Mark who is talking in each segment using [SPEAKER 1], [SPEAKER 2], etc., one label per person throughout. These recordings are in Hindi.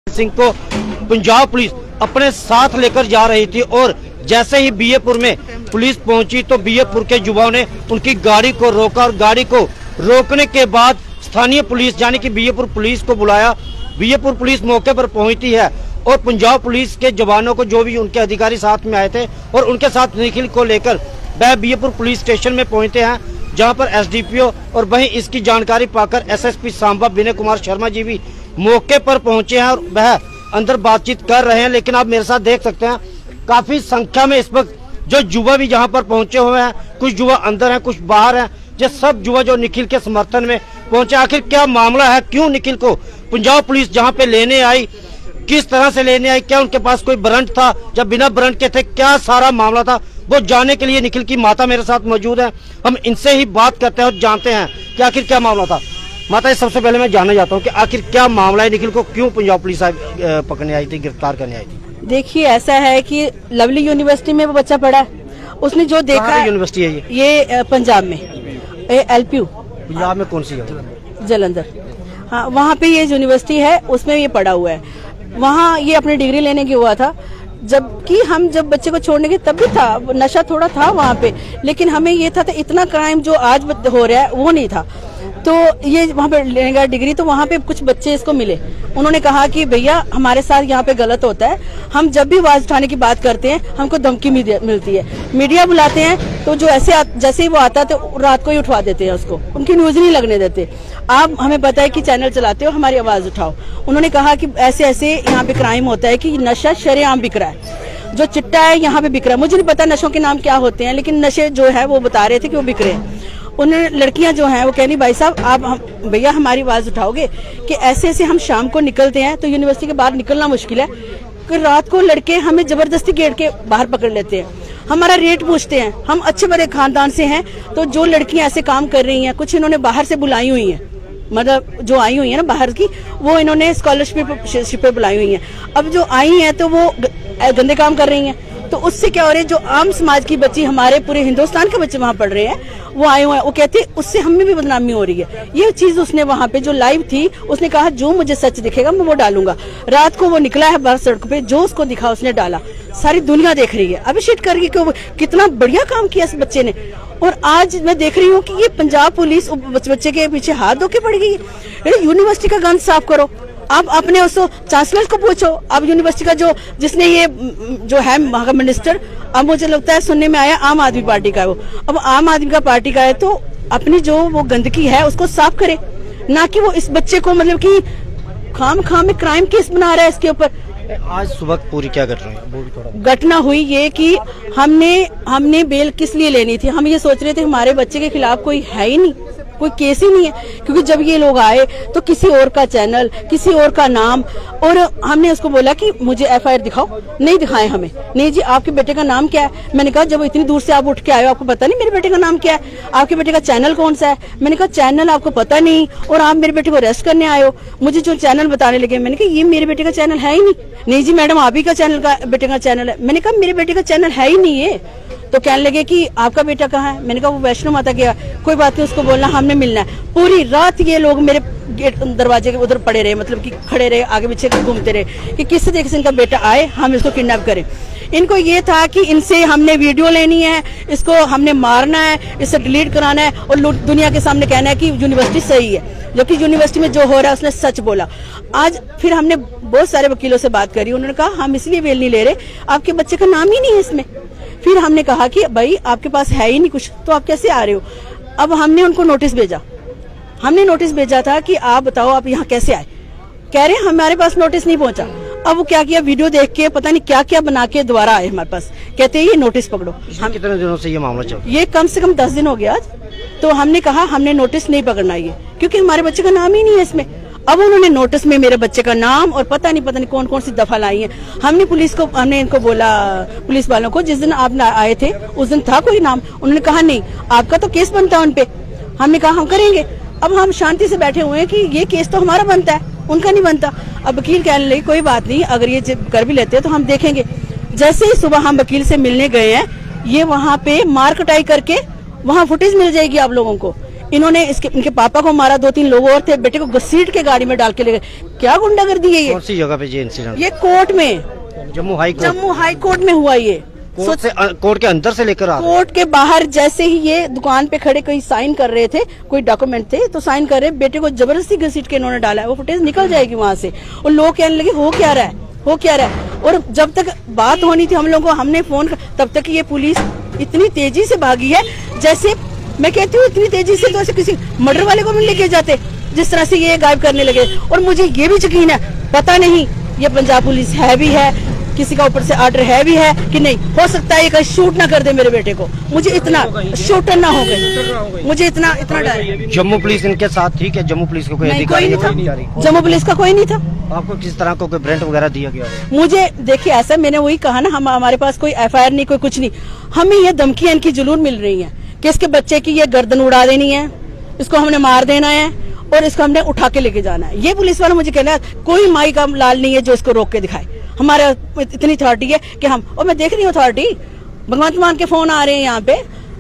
[SPEAKER 1] सिंह को पंजाब पुलिस अपने साथ लेकर जा रही थी और जैसे ही बीएपुर में पुलिस पहुंची तो बीएपुर के युवाओं ने उनकी गाड़ी को रोका और गाड़ी को रोकने के बाद स्थानीय पुलिस यानी कि बीएपुर पुलिस को बुलाया। बीएपुर पुलिस मौके पर पहुंचती है और पंजाब पुलिस के जवानों को जो भी उनके अधिकारी साथ में आए थे और उनके साथ निखिल को लेकर वह बीएपुर पुलिस स्टेशन में पहुंचते हैं, जहां पर एसडीपीओ और वहीं इसकी जानकारी पाकर एसएसपी सांबा विनय कुमार शर्मा जी भी मौके पर पहुंचे हैं और वह अंदर बातचीत कर रहे हैं। लेकिन आप मेरे साथ देख सकते हैं काफी संख्या में इस वक्त जो युवा भी यहाँ पर पहुंचे हुए हैं, कुछ युवा अंदर हैं, कुछ बाहर हैं। ये सब युवा जो निखिल के समर्थन में पहुंचे। आखिर क्या मामला है, क्यों निखिल को पंजाब पुलिस जहाँ पे लेने आई, किस तरह से लेने आई, क्या उनके पास कोई वारंट था, जब बिना वारंट के थे, क्या सारा मामला था, वो जानने के लिए निखिल की माता मेरे साथ मौजूद है। हम इनसे ही बात करते हैं और जानते हैं कि आखिर क्या मामला था। माता, सबसे पहले मैं जानना चाहता हूँ कि आखिर क्या मामला है, निखिल को क्यों पंजाब पुलिस पकड़ने आई थी, गिरफ्तार करने आई थी?
[SPEAKER 2] देखिए, ऐसा है कि लवली यूनिवर्सिटी में वो बच्चा पढ़ा, उसने जो देखा है।
[SPEAKER 1] यूनिवर्सिटी है
[SPEAKER 2] ये पंजाब में, LPU।
[SPEAKER 1] पंजाब में कौन सी जगह?
[SPEAKER 2] जलंधर। हाँ, वहाँ पे ये यूनिवर्सिटी है, उसमें ये पढ़ा हुआ है। वहाँ ये अपनी डिग्री लेने के हुआ था, जबकि हम जब बच्चे को छोड़ने के तब भी था, नशा थोड़ा था वहाँ पे, लेकिन हमें ये था इतना क्राइम जो आज हो रहा है वो नहीं था। तो ये वहाँ पे लेने गया डिग्री, तो वहाँ पे कुछ बच्चे इसको मिले, उन्होंने कहा कि भैया हमारे साथ यहाँ पे गलत होता है, हम जब भी आवाज उठाने की बात करते हैं हमको धमकी मिलती है, मीडिया बुलाते हैं तो जो जैसे ही वो आता है तो रात को ही उठवा देते हैं उसको, उनकी न्यूज नहीं लगने देते। आप हमें पता है कि चैनल चलाते हो, हमारी आवाज उठाओ। उन्होंने कहा कि ऐसे ऐसे यहाँ पे क्राइम होता है कि नशा शरेआम बिक रहा है, जो चिट्टा है यहाँ पे बिक रहा है। मुझे नहीं पता नशों के नाम क्या होते हैं, लेकिन नशे जो है वो बता रहे थे कि वो बिक रहे हैं। उन्हें लड़कियां जो हैं वो कहनी भाई साहब आप भैया हमारी आवाज उठाओगे कि ऐसे ऐसे हम शाम को निकलते हैं तो यूनिवर्सिटी के बाहर निकलना मुश्किल है कि रात को लड़के हमें जबरदस्ती गेट के बाहर पकड़ लेते हैं, हमारा रेट पूछते हैं। हम अच्छे बड़े खानदान से हैं, तो जो लड़कियां ऐसे काम कर रही हैं, कुछ इन्होंने बाहर से बुलाई हुई हैं, मतलब जो आई हुई है ना बाहर की, वो इन्होंने स्कॉलरशिप पे बुलाई हुई है। अब जो आई हैं तो वो गंदे काम कर रही हैं, तो उससे क्या हो रहा है, जो आम समाज की बच्ची, हमारे पूरे हिंदुस्तान के बच्चे वहाँ पढ़ रहे हैं, वो आए हुए हैं, वो कहते हैं उससे हमें भी बदनामी हो रही है। ये चीज उसने वहाँ पे जो लाइव थी, उसने कहा जो मुझे सच दिखेगा मैं वो डालूंगा। रात को वो निकला है बाहर सड़क पे, जो उसको दिखा उसने डाला, सारी दुनिया देख रही है, अभिषेक कर रही है कि कितना बढ़िया काम किया इस बच्चे ने। और आज मैं देख रही हूँ कि ये पंजाब पुलिस बच्चे के पीछे हाथ धो के पड़ गई है। यूनिवर्सिटी का गंद साफ करो, आप अपने उस चांसलर को पूछो, अब यूनिवर्सिटी का जिसने ये जो है वहाँ का मिनिस्टर, अब मुझे लगता है सुनने में आया आम आदमी पार्टी का है वो। अब आम आदमी का पार्टी का है तो अपनी जो वो गंदगी है उसको साफ करे, ना कि वो इस बच्चे को मतलब कि खाम में क्राइम केस बना रहा है इसके ऊपर।
[SPEAKER 1] आज सुबह पूरी क्या घटना है, वो भी थोड़ा
[SPEAKER 2] घटना हुई ये कि हमने बेल किस लिए लेनी थी। हम ये सोच रहे थे हमारे बच्चे के खिलाफ कोई है ही नहीं, कोई केस ही नहीं है, क्योंकि जब ये लोग आए तो किसी और का चैनल, किसी और का नाम, और हमने उसको बोला कि मुझे FIR दिखाओ, नहीं दिखाए हमें। नहीं जी आपके बेटे का नाम क्या है? मैंने कहा जब इतनी दूर से आप उठ के आए हो आपको पता नहीं मेरे बेटे का नाम क्या है? आपके बेटे का चैनल कौन सा है? मैंने कहा चैनल आपको पता नहीं और आप मेरे बेटे को अरेस्ट करने आए हो। मुझे जो चैनल बताने लगे, मैंने कहा ये मेरे बेटे का चैनल है ही नहीं। नहीं जी मैडम आप ही का चैनल का बेटे का चैनल है। मैंने कहा मेरे बेटे का चैनल है ही नहीं है। तो कहने लगे कि आपका बेटा कहाँ है? मैंने कहा वो वैष्णो माता गया। कोई बात नहीं, उसको बोलना हमने मिलना है। पूरी रात ये लोग मेरे गेट दरवाजे के उधर पड़े रहे, मतलब कि खड़े रहे, आगे पीछे घूमते रहे कि किससे देख से इनका बेटा आए, हम इसको किडनैप करें। इनको ये था कि इनसे हमने वीडियो लेनी है, इसको हमने मारना है, इससे डिलीट कराना है और दुनिया के सामने कहना है कि यूनिवर्सिटी सही है, जबकि यूनिवर्सिटी में जो हो रहा है उसने सच बोला। आज फिर हमने बहुत सारे वकीलों से बात करी, उन्होंने कहा हम इसलिए बेल नहीं ले रहे, आपके बच्चे का नाम ही नहीं है इसमें। फिर हमने कहा कि भाई आपके पास है ही नहीं कुछ, तो आप कैसे आ रहे हो? अब हमने उनको नोटिस भेजा था कि आप बताओ आप यहाँ कैसे आए। कह रहे हमारे पास नोटिस नहीं पहुंचा। अब वो क्या किया, वीडियो देख के पता नहीं क्या क्या बना के दोबारा आए हमारे पास, कहते हैं ये नोटिस पकड़ो।
[SPEAKER 1] हम कितने दिनों से ये मामला चल रहा है?
[SPEAKER 2] ये कम से कम 10 दिन हो गया आज। तो हमने कहा हमने नोटिस नहीं पकड़ना ये, क्योंकि हमारे बच्चे का नाम ही नहीं है इसमें। अब उन्होंने नोटिस में मेरे बच्चे का नाम और पता नहीं कौन कौन सी दफा लाई है। हमने इनको बोला, पुलिस वालों को, जिस दिन आप आए थे उस दिन था कोई नाम? उन्होंने कहा नहीं, आपका तो केस बनता है उनपे। हमने कहा हम करेंगे। अब हम शांति से बैठे हुए हैं कि ये केस तो हमारा बनता है, उनका नहीं बनता। अब वकील कहने लगे कोई बात नहीं, अगर ये कर भी लेते हैं तो हम देखेंगे। जैसे ही सुबह हम वकील से मिलने गए हैं, ये वहाँ पे मार कटाई करके वहाँ फुटेज मिल जाएगी आप लोगों को। इन्होंने इनके पापा को मारा, 2-3 लोग और थे, बेटे को घसीट के गाड़ी में डाल के ले गए। क्या गुंडागर्दी है ये?
[SPEAKER 1] कौन सी जगह पे ये इंसिडेंट?
[SPEAKER 2] ये कोर्ट में,
[SPEAKER 1] जम्मू हाई कोर्ट
[SPEAKER 2] में हुआ ये।
[SPEAKER 1] कोर्ट के अंदर से लेकर आ
[SPEAKER 2] कोर्ट के बाहर जैसे ही ये दुकान पे खड़े कोई साइन कर रहे थे, कोई डॉक्यूमेंट थे तो साइन कर रहे, बेटे को जबरदस्ती घसीट के इन्होंने डाला है। वो फुटेज निकल जाएगी वहां से और लोग कहने लगे हो क्या रहा है। और जब तक बात होनी थी हम लोगों को, हमने फोन तब तक ये पुलिस इतनी तेजी से भागी है, जैसे मैं कहती हूँ इतनी तेजी से तो ऐसे किसी मर्डर वाले को भी लेके जाते, जिस तरह से ये गायब करने लगे। और मुझे ये भी यकीन है, पता नहीं ये पंजाब पुलिस है भी है, किसी का ऊपर से ऑर्डर है भी है कि नहीं, हो सकता है ये कहीं शूट ना कर दे मेरे बेटे को, मुझे इतना शूटर ना हो गए, मुझे इतना डर है।
[SPEAKER 1] जम्मू पुलिस इनके साथ थी क्या? जम्मू पुलिस को कोई अधिकारी
[SPEAKER 2] नहीं था, जम्मू पुलिस का कोई नहीं था।
[SPEAKER 1] आपको किस तरह को कोई ब्रेंट वगैरह दिया गया?
[SPEAKER 2] मुझे देखिए ऐसा, मैंने वही कहा ना, हमारे पास कोई FIR नहीं, कोई कुछ नहीं, हमें ये धमकियां इनकी जुलून मिल रही है कि इसके बच्चे की ये गर्दन उड़ा देनी है, इसको हमने मार देना है और इसको हमने उठा के लेके जाना है। ये पुलिस वाला मुझे कहना है कोई माई का लाल नहीं है जो इसको रोक के दिखाए। हमारे इतनी अथॉरिटी है कि हम, और मैं देख रही हूँ अथॉरिटी, भगवंत मान के फोन आ रहे हैं यहाँ पे,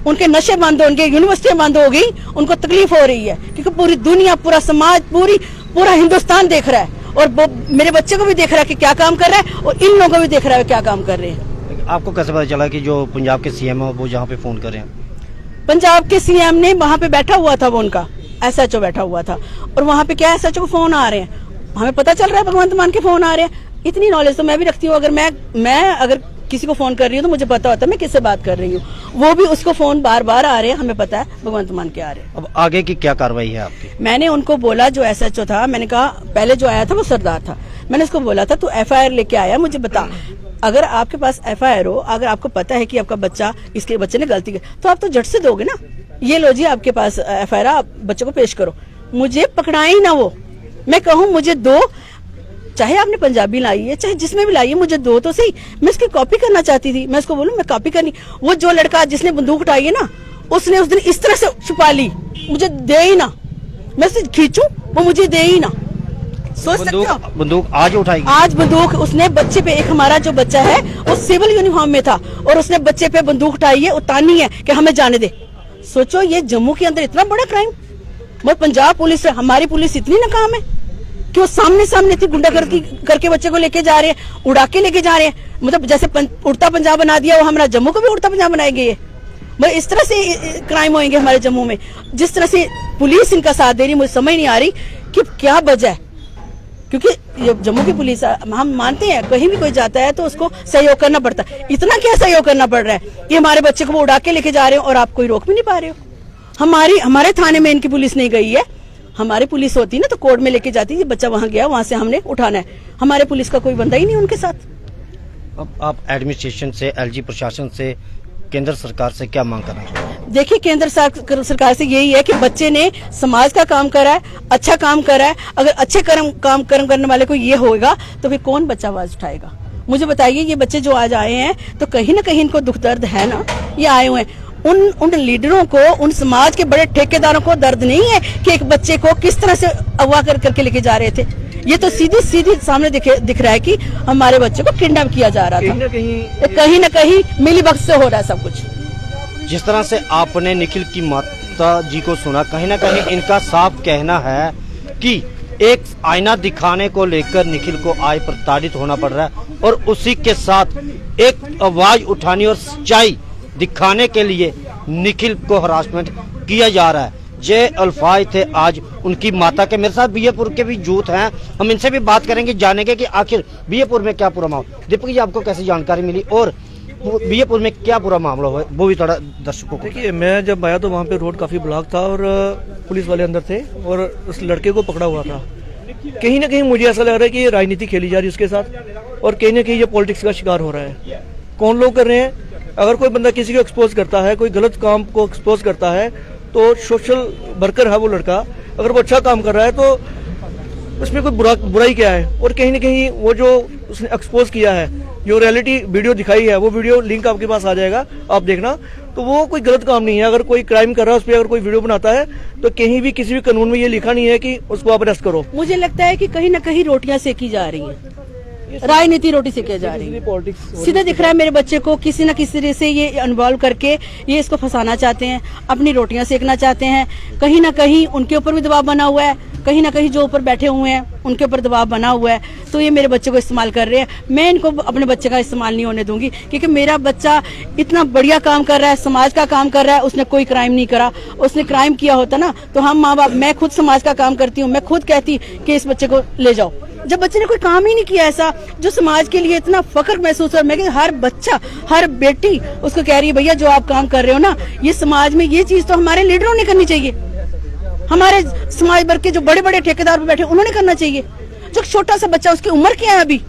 [SPEAKER 2] उनके नशे बंद हो, उनके यूनिवर्सिटियां बंद हो गई, उनको तकलीफ हो रही है क्योंकि पूरी दुनिया, पूरा समाज, पूरा हिंदुस्तान देख रहा है और वो मेरे बच्चे को भी देख रहा है कि क्या काम कर रहा है और इन लोगों को भी देख रहा है क्या काम कर रहे हैं।
[SPEAKER 1] आपको कैसे पता चला कि जो पंजाब के CM है वो जहाँ पे फोन कर रहे हैं?
[SPEAKER 2] पंजाब के CM ने वहाँ पे बैठा हुआ था, वो उनका SHO बैठा हुआ था और वहाँ पे क्या SHO को फोन आ रहे हैं, हमें पता चल रहा है भगवंत मान के फोन आ रहे हैं। इतनी नॉलेज तो मैं भी रखती हूँ, अगर मैं अगर किसी को फोन कर रही हूँ तो मुझे पता होता है मैं किससे बात कर रही हूँ। वो भी उसको फोन बार आ रहे हैं, हमें पता है भगवंत मान के आ रहे हैं।
[SPEAKER 1] अब आगे की क्या कार्रवाई है आपकी?
[SPEAKER 2] मैंने उनको बोला, जो SHO था, मैंने कहा पहले जो आया था वो सरदार था, मैंने उसको बोला था तू FIR लेके आया, मुझे बता, अगर आपके पास FIR हो, अगर आपको पता है कि आपका बच्चा, इसके बच्चे ने गलती की तो आप तो झट से दोगे ना, ये लो जी आपके पास FIR, आप बच्चे को पेश करो। मुझे पकड़ाए ही ना वो, मैं कहूँ मुझे दो, चाहे आपने पंजाबी लाई है चाहे जिसमें भी लाई है, मुझे दो तो सही, मैं इसकी कॉपी करना चाहती थी। मैं उसको बोलूं मैं कॉपी करनी, वो जो लड़का जिसने बंदूक उठाई है ना, उसने उस दिन इस तरह से छुपा ली, मुझे दे ही ना, मैं उसे खींचूं वो मुझे दे ही ना। सोच सकते हो?
[SPEAKER 1] बंदूक आज उठाई?
[SPEAKER 2] आज बंदूक उसने बच्चे पे, एक हमारा जो बच्चा है वो सिविल यूनिफॉर्म में था और उसने बच्चे पे बंदूक उठाई है, उतारनी है कि हमें जाने दे। सोचो ये जम्मू के अंदर इतना बड़ा क्राइम, मगर पंजाब पुलिस, हमारी पुलिस इतनी नाकाम है कि वो सामने थी गुंडागर्दी करके बच्चे को लेके जा रहे हैं, उड़ा के लेके जा रहे हैं, मतलब जैसे उड़ता पंजाब बना दिया, वो हमारा जम्मू को भी उड़ता पंजाब बनाएंगे। ये मगर इस तरह से क्राइम होंगे हमारे जम्मू में, जिस तरह से पुलिस इनका साथ दे रही, मुझे समझ नहीं आ रही कि क्या वजह है। क्योंकि ये जम्मू की पुलिस, हम मानते हैं कहीं भी कोई जाता है तो उसको सहयोग करना पड़ता है, इतना क्या सहयोग करना पड़ रहा है कि हमारे बच्चे को वो उड़ा के लेके जा रहे हो और आप कोई रोक भी नहीं पा रहे हो। हमारे थाने में इनकी पुलिस नहीं गई है, हमारी पुलिस होती ना तो कोर्ट में लेके जाती, बच्चा वहां गया, वहां से हमने उठाना है, हमारे पुलिस का कोई बंदा ही नहीं उनके साथ।
[SPEAKER 1] अब आप एडमिनिस्ट्रेशन से, LG प्रशासन से, केंद्र सरकार से क्या मांग कर रहे हैं?
[SPEAKER 2] देखिए केंद्र सरकार से यही है कि बच्चे ने समाज का काम करा है, अच्छा काम करा है, अगर अच्छे काम करने वाले को ये होगा तो फिर कौन बच्चा आवाज उठाएगा? मुझे बताइए, ये बच्चे जो आज आए हैं तो कहीं ना कहीं इनको दुख दर्द है ना, ये आए हुए हैं, उन लीडरों को, उन समाज के बड़े ठेकेदारों को दर्द नहीं है कि एक बच्चे को किस तरह से अगवा करके लेके जा रहे थे। ये तो सीधी सामने दिख रहा है कि हमारे बच्चे को किडनैप किया जा रहा था, कहीं ना कहीं मिलीभगत से हो रहा है सब कुछ।
[SPEAKER 1] जिस तरह से आपने निखिल की माता जी को सुना, कहीं ना कहीं इनका साफ कहना है कि एक आईना दिखाने को लेकर निखिल को आज प्रताड़ित होना पड़ रहा है और उसी के साथ एक आवाज उठाने और सच्चाई दिखाने के लिए निखिल को हरासमेंट किया जा रहा है। ये अल्फाज थे आज उनकी माता के। मेरे साथ बीएपुर के भी यूथ हैं, हम इनसे भी बात करेंगे, जानेंगे कि आखिर बीएपुर में क्या पूरा मामला। दीपक जी, आपको कैसी जानकारी मिली और बीएपुर में क्या पूरा मामला हुआ, वो भी थोड़ा दर्शकों को।
[SPEAKER 3] देखिए, मैं जब आया तो वहाँ पे रोड काफी ब्लॉक था और पुलिस वाले अंदर थे और उस लड़के को पकड़ा हुआ था। कहीं ना कहीं मुझे ऐसा लग रहा है कि ये राजनीति खेली जा रही है उसके साथ और कहीं ना कहीं ये पॉलिटिक्स का शिकार हो रहा है। कौन लोग कर रहे हैं? अगर कोई बंदा किसी को एक्सपोज करता है, कोई गलत काम को एक्सपोज करता है, तो सोशल वर्कर है वो लड़का, अगर वो अच्छा काम कर रहा है तो उसमें कोई बुराई क्या है? और कहीं ना कहीं वो जो उसने एक्सपोज किया है, जो रियलिटी वीडियो दिखाई है, वो वीडियो लिंक आपके पास आ जाएगा, आप देखना, तो वो कोई गलत काम नहीं है। अगर कोई क्राइम कर रहा है, उस पर अगर कोई वीडियो बनाता है तो कहीं भी किसी भी कानून में ये लिखा नहीं है कि उसको आप अरेस्ट करो।
[SPEAKER 2] मुझे लगता है कि कहीं ना कहीं रोटियां सेकी जा रही हैं, राजनीति रोटी सेके जा रही है।
[SPEAKER 3] पॉलिटिक्स
[SPEAKER 2] सीधा दिख रहा है मेरे बच्चे को किसी न किसी तरह से ये इन्वॉल्व करके ये इसको फंसाना चाहते हैं, अपनी रोटियां सेकना चाहते हैं। कहीं ना कहीं उनके ऊपर भी दबाव बना हुआ है, कहीं ना कहीं जो ऊपर बैठे हुए हैं उनके ऊपर दबाव बना हुआ है। तो ये मेरे बच्चे को इस्तेमाल कर रहे हैं। मैं इनको अपने बच्चे का इस्तेमाल नहीं होने दूंगी, क्योंकि मेरा बच्चा इतना बढ़िया काम कर रहा है, समाज का काम कर रहा है। उसने कोई क्राइम नहीं करा। उसने क्राइम किया होता ना तो हम माँ बाप, मैं खुद समाज का काम करती हूँ, मैं खुद कहती कि इस बच्चे को ले जाओ। जब बच्चे ने कोई काम ही नहीं किया ऐसा जो समाज के लिए इतना फख्र महसूस हो, मैं हर बच्चा, हर बेटी उसको कह रही है भैया जो आप काम कर रहे हो ना, ये समाज में ये चीज तो हमारे लीडरों ने करनी चाहिए, हमारे समाज भर के जो बड़े बड़े ठेकेदार पे बैठे उन्होंने करना चाहिए। जो छोटा सा बच्चा, उसकी उम्र क्या है, अभी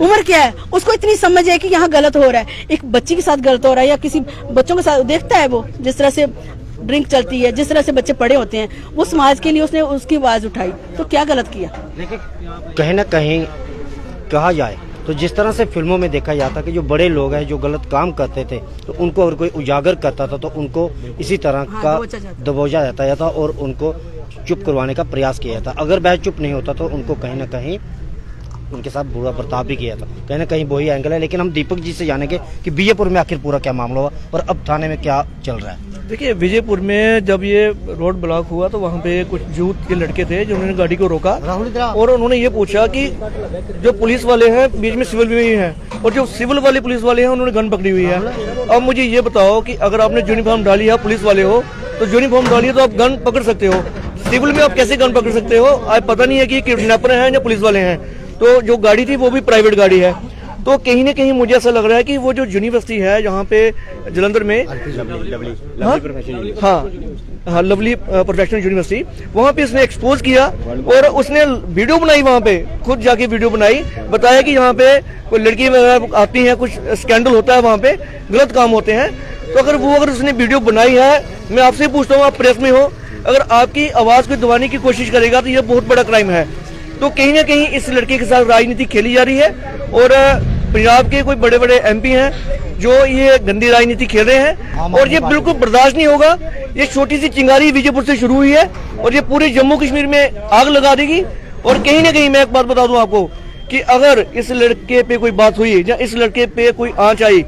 [SPEAKER 2] उम्र क्या है, उसको इतनी समझ है कि यहाँ गलत हो रहा है, एक बच्ची के साथ गलत हो रहा है या किसी बच्चों के साथ देखता है, वो जिस तरह से ड्रिंक चलती है, जिस तरह से बच्चे पड़े होते हैं, वो समाज के लिए उसने उसकी आवाज उठाई, तो क्या गलत किया।
[SPEAKER 1] लेकिन कहीं ना कहीं कहा जाए तो जिस तरह से फिल्मों में देखा जाता कि जो बड़े लोग हैं जो गलत काम करते थे तो उनको अगर कोई उजागर करता था तो उनको इसी तरह का दबोचा जाता था और उनको चुप करवाने का प्रयास किया जाता। अगर वह चुप नहीं होता तो उनको कहीं ना कहीं उनके साथ बुरा बर्ताव भी किया था। कहीं ना कहीं वही एंगल है। लेकिन हम दीपक जी से जानेंगे कि विजयपुर में आखिर पूरा क्या मामला हुआ और अब थाने में क्या चल रहा है।
[SPEAKER 3] देखिए, विजयपुर में जब ये रोड ब्लॉक हुआ तो वहाँ पे कुछ यूथ के लड़के थे जिन्होंने गाड़ी को रोका और उन्होंने ये पूछा कि जो पुलिस वाले हैं बीच में सिविल भी हैं और जो सिविल वाले पुलिस वाले हैं उन्होंने गन पकड़ी हुई है। अब मुझे ये बताओ कि अगर आपने यूनिफॉर्म डाली है, पुलिस वाले हो तो यूनिफॉर्म डालिए तो आप गन पकड़ सकते हो, सिविल में आप कैसे गन पकड़ सकते हो। आप पता नहीं है कि किडनैपर हैं या पुलिस वाले हैं। तो जो गाड़ी थी वो भी प्राइवेट गाड़ी है। तो कहीं ना कहीं मुझे ऐसा लग रहा है कि वो जो यूनिवर्सिटी है जहाँ पे जलंधर में, हाँ लवली प्रोफेशनल यूनिवर्सिटी, वहाँ पे इसने एक्सपोज किया और उसने वीडियो बनाई, वहाँ पे खुद जाके वीडियो बनाई, बताया कि यहाँ पे कोई लड़की वगैरह आती है, कुछ स्कैंडल होता है, वहाँ पे गलत काम होते हैं। तो अगर उसने वीडियो बनाई है, मैं आपसे पूछता हूँ, आप प्रेस में हो, अगर आपकी आवाज को दबाने की कोशिश करेगा तो ये बहुत बड़ा क्राइम है। तो कहीं ना कहीं इस लड़के के साथ राजनीति खेली जा रही है और पंजाब के कोई बड़े बड़े एमपी हैं जो ये गंदी राजनीति खेल रहे हैं और ये बिल्कुल बर्दाश्त नहीं होगा। ये छोटी सी चिंगारी विजयपुर से शुरू हुई है और ये पूरे जम्मू कश्मीर में आग लगा देगी। और कहीं ना कहीं मैं एक बात बता दूं आपको कि अगर इस लड़के पे कोई बात हुई या इस लड़के पे कोई आंच आई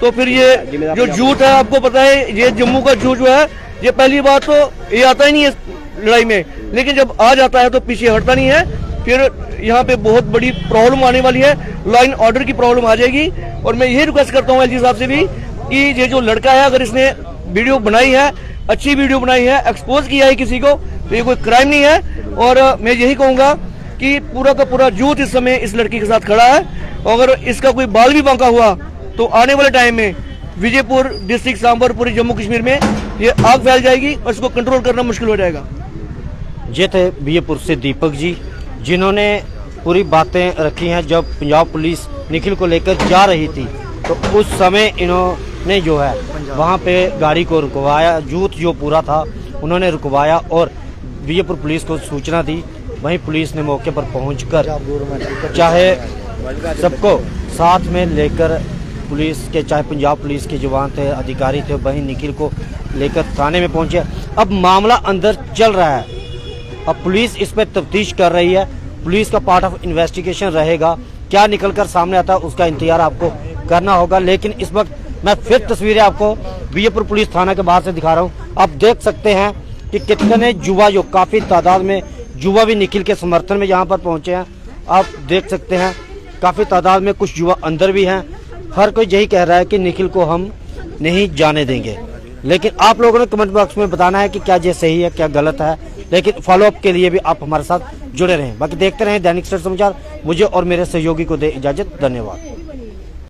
[SPEAKER 3] तो फिर ये जो जूथ है, आपको पता है ये जम्मू का जूथ जो है, ये पहली बात तो ये आता ही नहीं है लड़ाई में, लेकिन जब आ जाता है तो पीछे हटता नहीं है। फिर यहाँ पे बहुत बड़ी प्रॉब्लम आने वाली है, लाइन ऑर्डर की प्रॉब्लम आ जाएगी। और मैं यही रिक्वेस्ट करता हूँ एलजी साहब से भी कि ये जो लड़का है, अगर इसने वीडियो बनाई है, अच्छी वीडियो बनाई है, एक्सपोज किया है किसी को, तो ये कोई क्राइम नहीं है। और मैं यही कहूंगा कि पूरा का पूरा यूथ इस समय इस लड़की के साथ खड़ा है। अगर इसका कोई बाल भी बांका हुआ तो आने वाले टाइम में विजयपुर डिस्ट्रिक्ट, सांबर, पूरे जम्मू कश्मीर में ये आग फैल जाएगी और इसको कंट्रोल करना मुश्किल हो जाएगा।
[SPEAKER 1] ये थे विजयपुर से दीपक जी, जिन्होंने पूरी बातें रखी हैं। जब पंजाब पुलिस निखिल को लेकर जा रही थी तो उस समय इन्होंने जो है वहाँ पे गाड़ी को रुकवाया, यूथ जो पूरा था उन्होंने रुकवाया और विजयपुर पुलिस को सूचना दी। वहीं पुलिस ने मौके पर पहुंचकर चाहे सबको साथ में लेकर, पुलिस के चाहे पंजाब पुलिस के जवान थे, अधिकारी थे, वहीं निखिल को लेकर थाने में पहुंचे। अब मामला अंदर चल रहा है, अब पुलिस इस पर तफ्तीश कर रही है। पुलिस का पार्ट ऑफ इन्वेस्टिगेशन रहेगा, क्या निकलकर सामने आता है उसका इंतजार आपको करना होगा। लेकिन इस वक्त मैं फिर तस्वीरें आपको विजयपुर पुलिस थाना के बाहर से दिखा रहा हूँ। आप देख सकते हैं कि कितने युवा, जो काफी तादाद में युवा भी निखिल के समर्थन में यहाँ पर पहुंचे हैं। आप देख सकते हैं काफी तादाद में कुछ युवा अंदर भी हैं। हर कोई यही कह रहा है कि निखिल को हम नहीं जाने देंगे। लेकिन आप लोगों ने कमेंट बॉक्स में बताना है कि क्या ये सही है, क्या गलत है। लेकिन फॉलोअप के लिए भी आप हमारे साथ जुड़े रहें। बाकी देखते रहें दैनिक सवेरा समाचार। मुझे और मेरे सहयोगी को दे इजाजत। धन्यवाद।